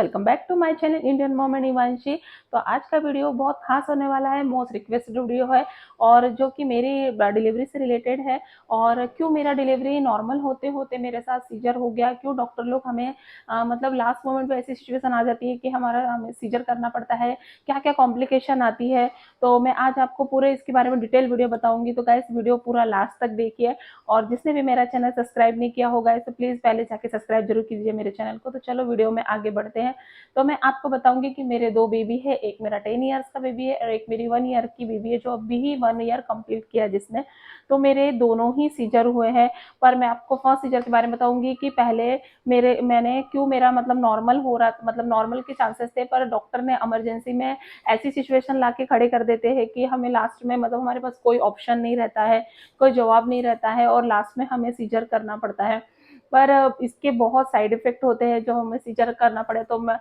Welcome back to my channel Indian mom and Ivanshi. तो आज का वीडियो बहुत खास होने वाला है, मोस्ट रिक्वेस्टेड वीडियो है और जो कि मेरी डिलीवरी से रिलेटेड है। और क्यों मेरा डिलीवरी नॉर्मल होते होते मेरे साथ सीजर हो गया, क्यों डॉक्टर लोग हमें मतलब लास्ट मोमेंट पे ऐसी सिचुएशन आ जाती है कि हमें सीजर करना पड़ता है, क्या क्या कॉम्प्लिकेशन आती है। तो मैं आज आपको पूरे इसके बारे में डिटेल वीडियो बताऊंगी। तो गाइस वीडियो पूरा लास्ट तक देखिए, और जिसने भी मेरा चैनल सब्सक्राइब नहीं किया होगा तो प्लीज पहले जाके सब्सक्राइब जरूर कीजिए मेरे चैनल को। तो चलो वीडियो में आगे बढ़ते हैं। तो मैं आपको बताऊंगी कि मेरे दो बेबी है, एक मेरा 10 ईयर्स का बेबी है और एक मेरी 1 ईयर की बेबी है जो अभी ही 1 ईयर कंप्लीट किया जिसने। तो मेरे दोनों ही सीजर हुए हैं। पर मैं आपको फर्स्ट सीजर के बारे में बताऊंगी कि पहले मैंने क्यों मेरा मतलब नॉर्मल हो रहा, मतलब नॉर्मल के चांसेस थे, पर डॉक्टर ने इमरजेंसी में ऐसी सिचुएशन ला के खड़े कर देते हैं कि हमें लास्ट में मतलब हमारे पास कोई ऑप्शन नहीं रहता है, कोई जवाब नहीं रहता है और लास्ट में हमें सीजर करना पड़ता है। पर इसके बहुत साइड इफेक्ट होते हैं जो हमें सीजर करना पड़े। तो मैं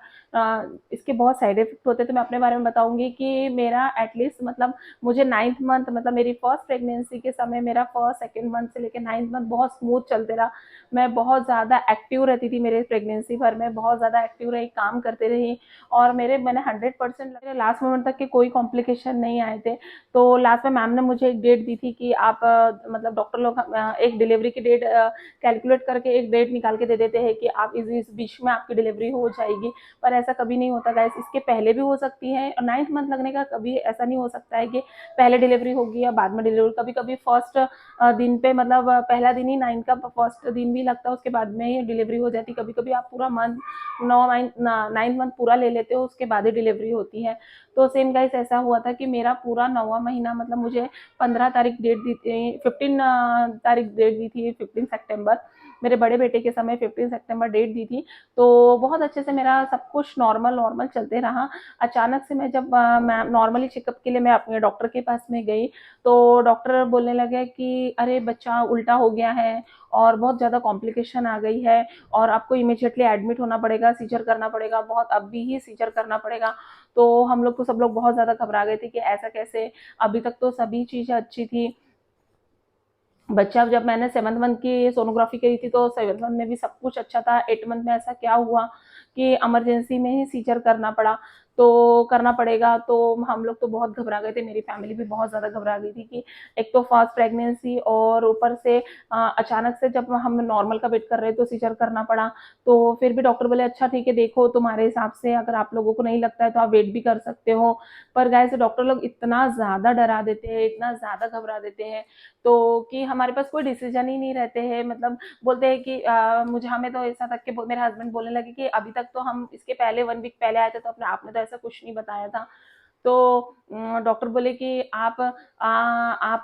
इसके बहुत साइड इफेक्ट होते हैं, तो मैं अपने बारे में बताऊंगी कि मेरा एटलीस्ट मतलब मुझे 9th मंथ मतलब मेरी फर्स्ट प्रेगनेंसी के समय मेरा फर्स्ट सेकेंड मंथ से लेकर 9th मंथ बहुत स्मूथ चलते रहा। मैं बहुत ज़्यादा एक्टिव रहती थी मेरे प्रेगनेंसी भर में, बहुत ज़्यादा एक्टिव रही, काम करते रही और मैंने 100% लगे लास्ट मोमेंट तक के कोई कॉम्प्लिकेशन नहीं आए थे। तो लास्ट में मैम ने मुझे एक डेट दी थी कि आप मतलब डॉक्टर लोग एक डिलीवरी की डेट कैलकुलेट करके एक डेट निकाल के दे देते हैं कि आप इस बीच में आपकी डिलीवरी हो जाएगी। पर ऐसा कभी नहीं होता गाइस, इसके पहले भी हो सकती है और 9th मंथ लगने का कभी ऐसा नहीं हो सकता है कि पहले डिलीवरी होगी या बाद में डिलीवरी। कभी कभी फर्स्ट दिन पे मतलब पहला दिन ही 9th का फर्स्ट दिन भी लगता है, उसके बाद में ही डिलीवरी हो जाती है। कभी कभी आप पूरा मंथ 9th मंथ पूरा ले लेते हो, उसके बाद ही डिलीवरी होती है। तो सेम गाइस ऐसा हुआ था कि मेरा पूरा 9वां महीना मतलब मुझे 15 तारीख डेट दी थी, 15 तारीख डेट दी थी, 15 सितंबर। मेरे बड़े बेटे के समय 15 सितंबर डेट दी थी। तो बहुत अच्छे से मेरा सब कुछ नॉर्मल नॉर्मल चलते रहा। अचानक से मैं जब मैं नॉर्मली चेकअप के लिए मैं अपने डॉक्टर के पास में गई, तो डॉक्टर बोलने लगे कि अरे बच्चा उल्टा हो गया है और बहुत ज़्यादा कॉम्प्लिकेशन आ गई है और आपको इमीडिएटली एडमिट होना पड़ेगा, सीजर करना पड़ेगा, बहुत अभी ही सीजर करना पड़ेगा। तो हम लोग तो सब लोग बहुत ज़्यादा घबरा गए थे कि ऐसा कैसे, अभी तक तो सभी चीज़ें अच्छी थी। बच्चा जब मैंने 7th मंथ की सोनोग्राफी करी थी तो 7th मंथ में भी सब कुछ अच्छा था। 8th मंथ में ऐसा क्या हुआ कि इमरजेंसी में ही सीजर करना पड़ा, तो करना पड़ेगा। तो हम लोग तो बहुत घबरा गए थे, मेरी फैमिली भी बहुत ज़्यादा घबरा गई थी कि एक तो फर्स्ट प्रेगनेंसी और ऊपर से अचानक से जब हम नॉर्मल का वेट कर रहे तो सीजर करना पड़ा। तो फिर भी डॉक्टर बोले अच्छा ठीक है, देखो तुम्हारे हिसाब से अगर आप लोगों को नहीं लगता है तो आप वेट भी कर सकते हो। पर गाइस डॉक्टर लोग इतना ज़्यादा डरा देते हैं, इतना ज़्यादा घबरा देते हैं तो कि हमारे पास कोई डिसीजन ही नहीं रहते हैं। मतलब बोलते हैं कि मुझे हमें तो ऐसा तक के मेरे हस्बैंड बोलने लगे कि अभी तक तो हम इसके पहले 1 वीक पहले आए थे तो अपने आपने तो ऐसा कुछ नहीं बताया था। तो डॉक्टर बोले कि आप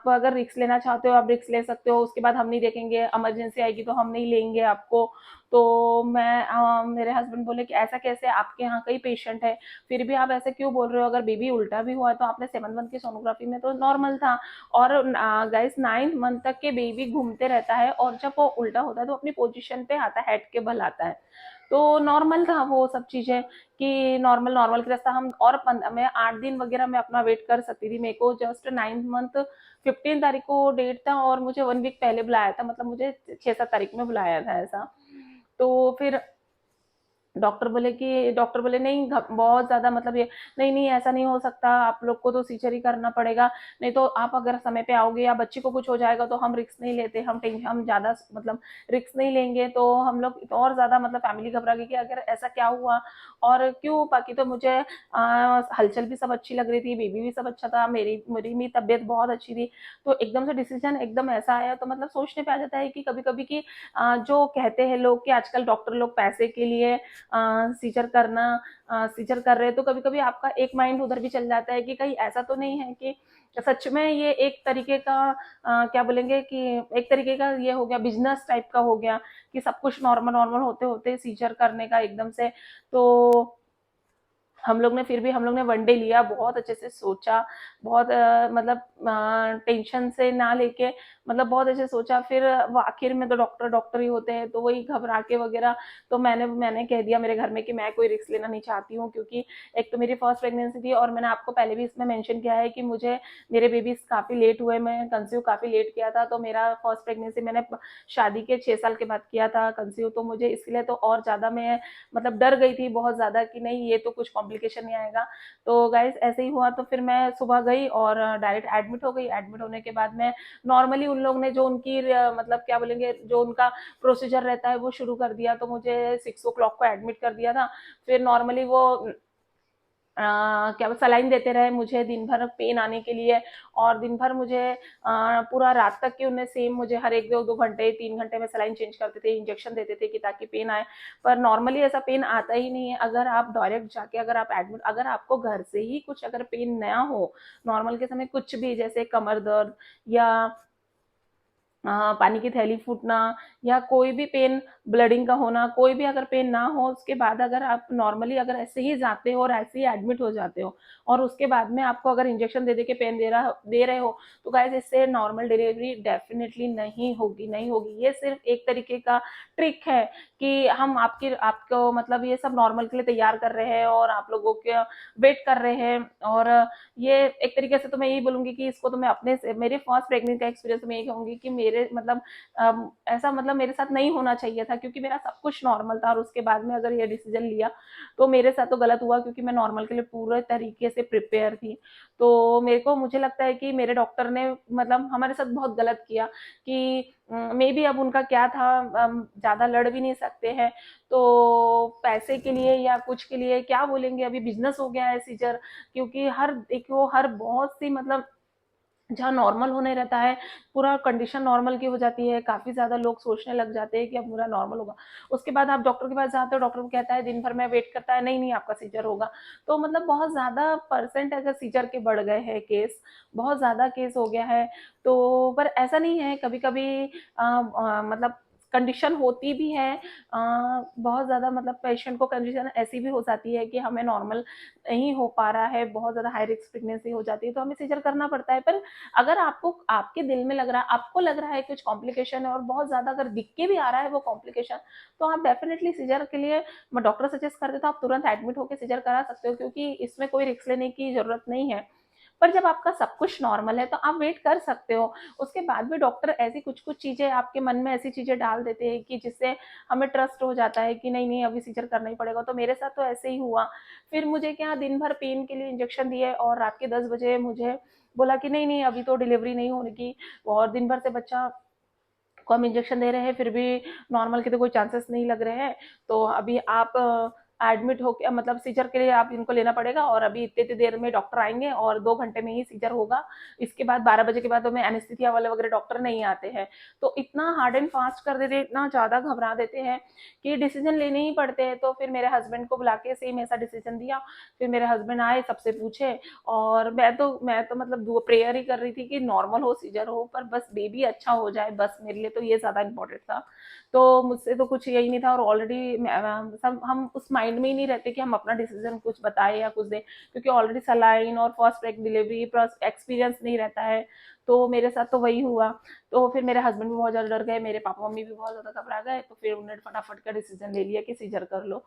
अगर रिक्स लेना चाहते हो आप रिक्स ले सकते हो, उसके बाद हम नहीं देखेंगे, इमरजेंसी आएगी तो हम नहीं लेंगे आपको। तो मेरे हस्बैंड बोले कि ऐसा कैसे, आपके यहाँ कई पेशेंट है, फिर भी आप ऐसे क्यों बोल रहे हो, अगर बेबी उल्टा भी हुआ है तो आपने 7th मंथ की सोनोग्राफी में तो नॉर्मल था। और गाइस 9th मंथ तक के बेबी घूमते रहता है और जब वो उल्टा होता है तो अपनी पोजीशन पे आता है, हेड के बल आता है। तो नॉर्मल था वो सब चीजें कि नॉर्मल नॉर्मल के रास्ता हम, और मैं 8 दिन वगैरह मैं अपना वेट कर सकती थी। मेरे को जस्ट 9th मंथ 15 तारीख को डेट था और मुझे 1 वीक पहले बुलाया था, मतलब मुझे 6-7 तारीख में बुलाया था ऐसा। तो फिर डॉक्टर बोले नहीं, बहुत ज़्यादा मतलब ये नहीं नहीं ऐसा नहीं हो सकता, आप लोग को तो सीजर ही करना पड़ेगा, नहीं तो आप अगर समय पे आओगे या बच्चे को कुछ हो जाएगा तो हम रिस्क नहीं लेते, हम ज़्यादा मतलब रिस्क नहीं लेंगे। तो हम लोग तो और ज़्यादा मतलब फैमिली घबरा गई कि अगर ऐसा क्या हुआ और क्यों। बाकी तो मुझे हलचल भी सब अच्छी लग रही थी, बेबी भी सब अच्छा था, मेरी मेरी भी तबीयत बहुत अच्छी थी। तो एकदम से डिसीजन एकदम ऐसा आया तो मतलब सोचने पे आ जाता है कि कभी कभी कि जो कहते हैं लोग कि आजकल डॉक्टर लोग पैसे के लिए सीजर करना सीजर कर रहे हैं, तो कभी कभी आपका एक माइंड उधर भी चल जाता है कि कहीं ऐसा तो नहीं है कि सच में ये एक तरीके का क्या बोलेंगे कि एक तरीके का ये हो गया, बिजनेस टाइप का हो गया कि सब कुछ नॉर्मल नॉर्मल होते होते सीजर करने का एकदम से। तो हम लोग ने फिर भी हम लोग ने वन डे लिया, बहुत अच्छे से सोचा, बहुत मतलब टेंशन से ना लेके, मतलब बहुत अच्छे से सोचा। फिर वो आखिर में तो डॉक्टर डॉक्टर ही होते हैं, तो वही घबरा के वगैरह, तो मैंने कह दिया मेरे घर में कि मैं कोई रिस्क लेना नहीं चाहती हूँ, क्योंकि एक तो मेरी फर्स्ट प्रेगनेंसी थी, और मैंने आपको पहले भी इसमें मेंशन किया है कि मुझे मेरे बेबीज काफ़ी लेट हुए, मैं कंसीव काफ़ी लेट किया था। तो मेरा फर्स्ट प्रेगनेंसी मैंने शादी के 6 साल के बाद किया था कंसीव, तो मुझे इसलिए तो और ज़्यादा मैं मतलब डर गई थी बहुत ज़्यादा कि नहीं ये तो कुछ कॉम्प्लिकेशन नहीं आएगा। तो गाइस ऐसे ही हुआ, तो फिर मैं सुबह गई और डायरेक्ट एडमिट हो गई। एडमिट होने के बाद में नॉर्मली उन लोग ने जो उनकी मतलब क्या बोलेंगे, जो उनका प्रोसीजर रहता है वो शुरू कर दिया। तो मुझे 6 o'clock को एडमिट कर दिया था। फिर नॉर्मली वो क्या सलाइन देते रहे मुझे दिन भर पेन आने के लिए, और दिन भर मुझे पूरा रात तक की उन्हें सेम मुझे हर एक 2-2 घंटे 3 घंटे में सलाइन चेंज करते थे, इंजेक्शन देते थे कि ताकि पेन आए। पर नॉर्मली ऐसा पेन आता ही नहीं है। अगर आप डायरेक्ट जाके अगर आप एडमिट, अगर आपको घर से ही कुछ अगर पेन नया हो नॉर्मल के समय, कुछ भी जैसे कमर दर्द या पानी की थैली फूटना या कोई भी पेन, ब्लडिंग का होना, कोई भी अगर पेन ना हो, उसके बाद अगर आप नॉर्मली अगर ऐसे ही जाते हो और ऐसे ही एडमिट हो जाते हो, और उसके बाद में आपको अगर इंजेक्शन दे दे के पेन दे रहे हो, तो गाइस इससे नॉर्मल डिलीवरी डेफिनेटली नहीं होगी, नहीं होगी। ये सिर्फ एक तरीके का ट्रिक है कि हम आपको मतलब ये सब नॉर्मल के लिए तैयार कर रहे हैं और आप लोगों के वेट कर रहे हैं। और ये एक तरीके से तो मैं यही बोलूंगी कि इसको तो मैं अपने से, मेरे फर्स्ट प्रेगनेंसी का एक्सपीरियंस मैं यही कहूंगी कि मेरे मतलब ऐसा मतलब मेरे साथ नहीं होना चाहिए था, क्योंकि मेरा सब कुछ नॉर्मल था। और उसके बाद में अगर ये डिसीजन लिया तो मेरे साथ तो गलत हुआ, क्योंकि मैं नॉर्मल के लिए पूरे तरीके से प्रिपेयर थी। तो मुझे लगता है कि मेरे डॉक्टर ने मतलब हमारे साथ बहुत गलत किया कि मे बी अब उनका क्या था, ज़्यादा लड़ भी नहीं सकते हैं, तो पैसे के लिए या कुछ के लिए क्या बोलेंगे, अभी बिजनेस हो गया है सीजर। क्योंकि हर देखो हर बहुत सी मतलब जहाँ नॉर्मल होने रहता है, पूरा कंडीशन नॉर्मल की हो जाती है, काफ़ी ज़्यादा लोग सोचने लग जाते हैं कि अब मेरा नॉर्मल होगा। उसके बाद आप डॉक्टर के पास जाते हो, डॉक्टर को कहता है दिन भर में वेट करता है, नहीं नहीं आपका सीजर होगा। तो मतलब बहुत ज़्यादा परसेंट अगर सीजर के बढ़ गए हैं केस, बहुत ज़्यादा केस हो गया है। तो पर ऐसा नहीं है, कभी कभी मतलब कंडीशन होती भी है, बहुत ज़्यादा मतलब पेशेंट को कंडीशन ऐसी भी हो जाती है कि हमें नॉर्मल नहीं हो पा रहा है, बहुत ज़्यादा हाई रिस्क प्रेगनेंसी हो जाती है, तो हमें सीजर करना पड़ता है। पर अगर आपको आपके दिल में लग रहा है, आपको लग रहा है कुछ कॉम्प्लिकेशन है और बहुत ज़्यादा अगर दिख के भी आ रहा है वो कॉम्प्लिकेशन, तो आप डेफिनेटली सीजर के लिए मैं डॉक्टर सजेस्ट कर देता हूँ, आप तुरंत एडमिट होकर सीजर करा सकते हो, क्योंकि इसमें कोई रिस्क लेने की ज़रूरत नहीं है। पर जब आपका सब कुछ नॉर्मल है तो आप वेट कर सकते हो। उसके बाद भी डॉक्टर ऐसी कुछ-कुछ चीज़ें आपके मन में ऐसी चीज़ें डाल देते हैं कि जिससे हमें ट्रस्ट हो जाता है कि नहीं, नहीं अभी सीजर करना ही पड़ेगा। तो मेरे साथ तो ऐसे ही हुआ। फिर मुझे क्या दिन भर पेन के लिए इंजेक्शन दिए और रात के 10 बजे मुझे बोला कि नहीं, नहीं अभी तो डिलीवरी नहीं होने की, और दिन भर से बच्चा को हम इंजेक्शन दे रहे हैं फिर भी नॉर्मल के तो कोई चांसेस नहीं लग रहे हैं। तो अभी आप एडमिट होके मतलब सीजर के लिए आप इनको लेना पड़ेगा, और अभी इतनी देर में डॉक्टर आएंगे और 2 घंटे में ही सीजर होगा। इसके बाद 12 बजे के बाद तो में एनेस्थीसिया वाले वगैरह डॉक्टर नहीं आते हैं। तो इतना हार्ड एंड फास्ट कर देते, इतना ज़्यादा घबरा देते हैं कि डिसीजन लेने ही पड़ते हैं। तो फिर मेरे हस्बैंड को बुला के सेम ऐसा डिसीजन दिया। फिर मेरे हस्बैंड आए, सबसे पूछे, और मैं तो मतलब प्रेयर ही कर रही थी कि नॉर्मल हो सीजर हो, पर बस बेबी अच्छा हो जाए, बस मेरे लिए तो ये ज़्यादा इम्पोर्टेंट था। तो मुझसे तो कुछ यही नहीं था, और ऑलरेडी सब हम उस माइंड में ही नहीं रहते कि हम अपना डिसीजन कुछ बताएं या कुछ दें, क्योंकि ऑलरेडी सलाइन और फर्स्ट डिलीवरी प्लस एक्सपीरियंस नहीं रहता है। तो मेरे साथ तो वही हुआ। तो फिर मेरे हस्बैंड भी बहुत ज़्यादा डर गए, मेरे पापा मम्मी भी बहुत ज़्यादा घबरा गए, तो फिर उन्होंने फटाफट का डिसीजन ले लिया कि सीजर कर लो।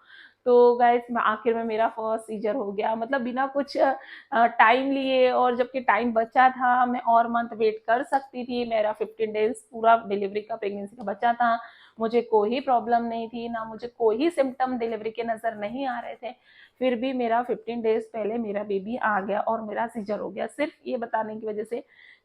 तो गाइस आखिर में मेरा फर्स्ट सीजर हो गया, मतलब बिना कुछ टाइम लिए, और जबकि टाइम बचा था, मैं और मंथ वेट कर सकती थी। मेरा 15 डेज पूरा डिलीवरी का प्रेगनेंसी का बचा था। मुझे कोई प्रॉब्लम नहीं थी, ना मुझे कोई सिम्टम डिलीवरी के नज़र नहीं आ रहे थे। फिर भी मेरा 15 डेज पहले मेरा बेबी आ गया और मेरा सीजर हो गया, सिर्फ ये बताने की वजह से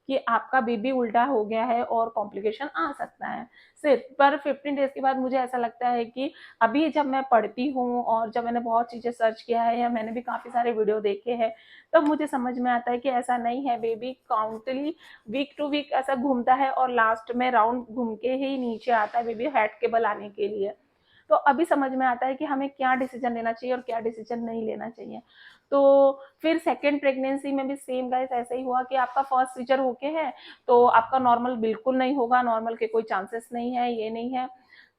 कि आपका बेबी उल्टा हो गया है और कॉम्प्लिकेशन आ सकता है सिर्फ। पर 15 डेज के बाद मुझे ऐसा लगता है कि अभी जब मैं पढ़ती हूँ और जब मैंने बहुत चीज़ें सर्च किया है या मैंने भी काफ़ी सारे वीडियो देखे हैं, तब तो मुझे समझ में आता है कि ऐसा नहीं है। बेबी काउंटली वीक टू वीक ऐसा घूमता है और लास्ट में राउंड घूम के ही नीचे आता है बेबी हेड के बल आने के लिए। तो अभी समझ में आता है कि हमें क्या डिसीजन लेना चाहिए और क्या डिसीजन नहीं लेना चाहिए। तो फिर सेकेंड प्रेगनेंसी में भी सेम गाइस ऐसा ही हुआ कि आपका फर्स्ट सीजर होके है, तो आपका नॉर्मल बिल्कुल नहीं होगा, नॉर्मल के कोई चांसेस नहीं है, ये नहीं है।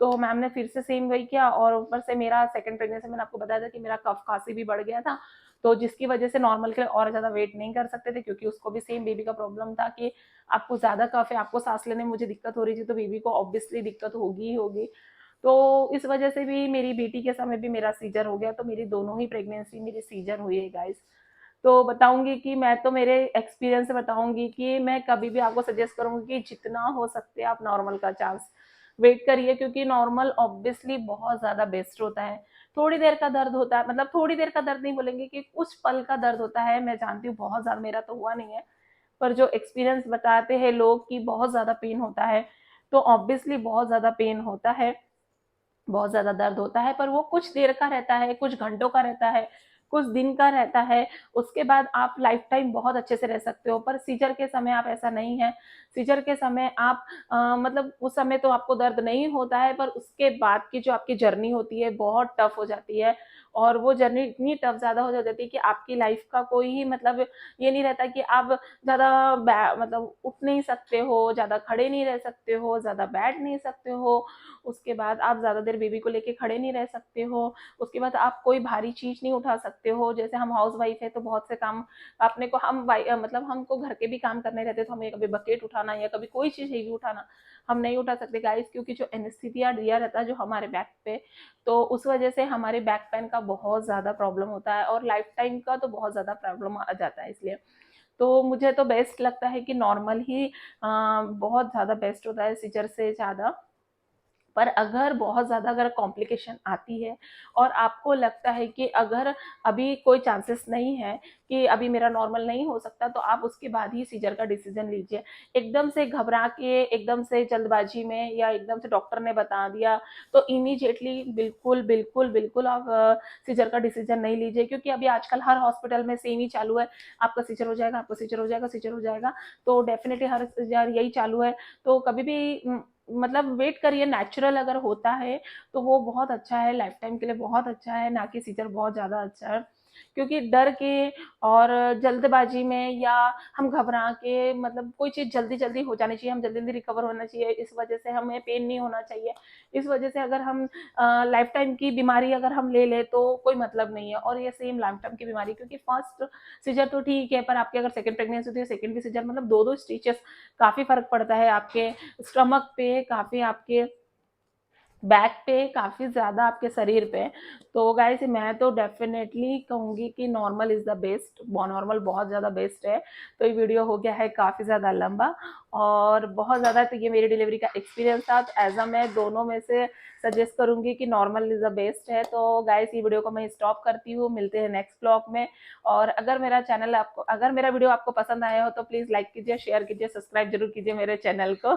तो मैम ने फिर से सेम वही किया, और ऊपर से मेरा सेकंड प्रेगनेंसी मैंने आपको बताया था कि मेरा कफ खांसी भी बढ़ गया था। तो जिसकी वजह से नॉर्मल के लिए और ज़्यादा वेट नहीं कर सकते थे, क्योंकि उसको भी सेम बेबी का प्रॉब्लम था कि आपको ज़्यादा कफ है, आपको सांस लेने में मुझे दिक्कत हो रही थी, तो बेबी को ऑब्वियसली दिक्कत होगी ही होगी। तो इस वजह से भी मेरी बेटी के समय भी मेरा सीजर हो गया, तो मेरी दोनों ही प्रेगनेंसी मेरी सीजर हुई है गाइस। तो बताऊंगी कि मैं तो मेरे एक्सपीरियंस से बताऊंगी कि मैं कभी भी आपको सजेस्ट करूंगी कि जितना हो सकते आप नॉर्मल का चांस वेट करिए, क्योंकि नॉर्मल ऑब्वियसली बहुत ज़्यादा बेस्ट होता है। थोड़ी देर का दर्द होता है, मतलब थोड़ी देर का दर्द नहीं बोलेंगे, कि कुछ पल का दर्द होता है, मैं जानती हूँ बहुत ज़्यादा, मेरा तो हुआ नहीं है, पर जो एक्सपीरियंस बताते हैं लोग कि बहुत ज़्यादा पेन होता है, तो ऑब्वियसली बहुत ज़्यादा पेन होता है, बहुत ज़्यादा दर्द होता है, पर वो कुछ देर का रहता है, कुछ घंटों का रहता है, कुछ दिन का रहता है, उसके बाद आप लाइफ टाइम बहुत अच्छे से रह सकते हो। पर सीजर के समय आप ऐसा नहीं है। सीजर के समय आप मतलब उस समय तो आपको दर्द नहीं होता है, पर उसके बाद की जो आपकी जर्नी होती है बहुत टफ हो जाती है, और वो जर्नी इतनी टफ ज़्यादा हो जाती है कि आपकी लाइफ का कोई ही मतलब ये नहीं रहता कि आप ज़्यादा मतलब उठ नहीं सकते हो, ज़्यादा खड़े नहीं रह सकते हो, ज़्यादा बैठ नहीं सकते हो, उसके बाद आप ज़्यादा देर बेबी को लेके खड़े नहीं रह सकते हो, उसके बाद आप कोई भारी चीज़ नहीं उठा सकते हो। जैसे हम हाउस वाइफ है तो बहुत से काम अपने को मतलब हमको घर के भी काम करने रहते, तो हमें कभी बकेट उठाना या कभी कोई चीज़ हेवी उठाना हम नहीं उठा सकते गाइस, क्योंकि जो एनेस्थीसिया दिया रहता है जो हमारे बैक पे, तो उस वजह से हमारे बैक पेन का बहुत ज़्यादा प्रॉब्लम होता है, और लाइफ टाइम का तो बहुत ज़्यादा प्रॉब्लम आ जाता है। इसलिए तो मुझे तो बेस्ट लगता है कि नॉर्मल ही बहुत ज़्यादा बेस्ट होता है सीजर से ज़्यादा। पर अगर बहुत ज़्यादा अगर कॉम्प्लिकेशन आती है और आपको लगता है कि अगर अभी कोई चांसेस नहीं है कि अभी मेरा नॉर्मल नहीं हो सकता, तो आप उसके बाद ही सीजर का डिसीजन लीजिए। एकदम से घबरा के, एकदम से जल्दबाजी में, या एकदम से डॉक्टर ने बता दिया, तो इमीडिएटली बिल्कुल बिल्कुल बिल्कुल आप सीजर का डिसीजन नहीं लीजिए, क्योंकि अभी आजकल हर हॉस्पिटल में सेम ही चालू है, आपका सीजर हो जाएगा, आपका सीजर हो जाएगा, सीजर हो जाएगा। तो डेफिनेटली हर यही चालू है। तो कभी भी मतलब वेट करिए, नेचुरल अगर होता है तो वो बहुत अच्छा है, लाइफ टाइम के लिए बहुत अच्छा है, ना कि सीजर बहुत ज़्यादा अच्छा है। क्योंकि डर के और जल्दबाजी में, या हम घबरा के, मतलब कोई चीज़ जल्दी जल्दी हो जानी चाहिए, हम जल्दी जल्दी रिकवर होना चाहिए, इस वजह से हमें पेन नहीं होना चाहिए। इस वजह से अगर हम लाइफ टाइम की बीमारी अगर हम ले लें तो कोई मतलब नहीं है, और ये सेम लाइफ टाइम की बीमारी, क्योंकि फर्स्ट सीजर तो ठीक है, पर आपकी अगर सेकंड प्रेगनेंसी होती है, सेकंड भी सीजर, मतलब दो दो स्टिचेस, काफ़ी फर्क पड़ता है आपके स्टमक पे, काफ़ी आपके बैक पे, काफ़ी ज़्यादा आपके शरीर पे। तो गाइस मैं तो डेफिनेटली कहूँगी कि normal is the best, normal बहुत ज़्यादा बेस्ट है। तो ये वीडियो हो गया है काफ़ी ज़्यादा लंबा, और बहुत ज़्यादा, तो ये मेरी डिलीवरी का एक्सपीरियंस था, तो एज अ मैं दोनों में से सजेस्ट करूँगी कि नॉर्मल इज़ द बेस्ट है। तो गाइस ये वीडियो को मैं स्टॉप करती हूँ, मिलते हैं नेक्स्ट ब्लॉग में। और अगर मेरा वीडियो आपको पसंद आया हो तो प्लीज़ लाइक कीजिए, शेयर कीजिए, सब्सक्राइब जरूर कीजिए मेरे चैनल को।